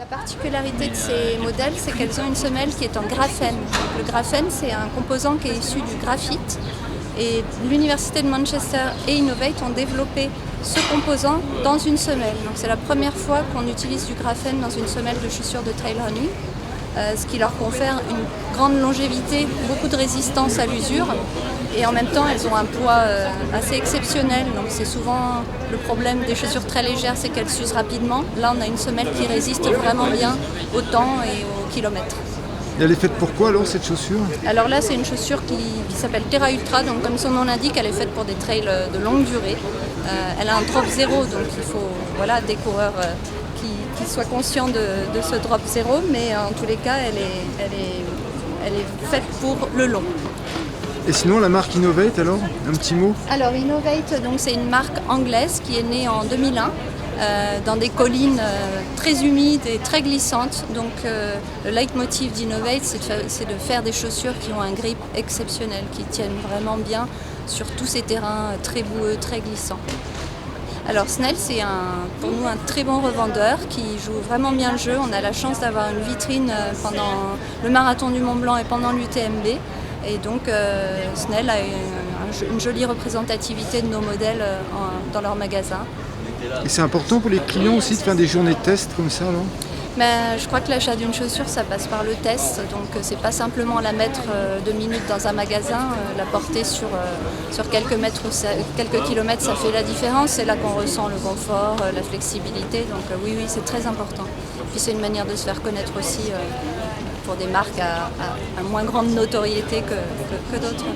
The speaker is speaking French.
La particularité de ces modèles, c'est qu'elles ont une semelle qui est en graphène. Le graphène, c'est un composant qui est issu du graphite. Et l'Université de Manchester et Innovate ont développé ce composant dans une semelle. Donc c'est la première fois qu'on utilise du graphène dans une semelle de chaussures de trail running, ce qui leur confère une grande longévité, beaucoup de résistance à l'usure. Et en même temps, elles ont un poids assez exceptionnel. Donc c'est souvent le problème des chaussures très légères, c'est qu'elles s'usent rapidement. Là, on a une semelle qui résiste vraiment bien au temps et au kilomètre. Et elle est faite pour quoi alors cette chaussure? Alors là, c'est une chaussure qui s'appelle Terra Ultra. Donc comme son nom l'indique, elle est faite pour des trails de longue durée. Elle a un drop zéro, donc il faut des coureurs qui soient conscients de ce drop zéro. Mais en tous les cas, elle est faite pour le long. Et sinon, la marque Innovate, alors, un petit mot? Alors Innovate, donc, c'est une marque anglaise qui est née en 2001 dans des collines très humides et très glissantes. Donc le leitmotiv d'Innovate, c'est de faire des chaussures qui ont un grip exceptionnel, qui tiennent vraiment bien sur tous ces terrains très boueux, très glissants. Alors Snell, c'est pour nous un très bon revendeur qui joue vraiment bien le jeu. On a la chance d'avoir une vitrine pendant le marathon du Mont Blanc et pendant l'UTMB. Et donc Snell a une jolie représentativité de nos modèles dans leur magasin. Et c'est important pour les clients aussi de faire des journées de test comme ça, alors? Je crois que l'achat d'une chaussure, ça passe par le test. Donc c'est pas simplement la mettre 2 minutes dans un magasin, la porter sur quelques kilomètres, ça fait la différence. C'est là qu'on ressent le confort, la flexibilité. Donc oui, c'est très important. Puis c'est une manière de se faire connaître aussi pour des marques à moins grande notoriété que d'autres.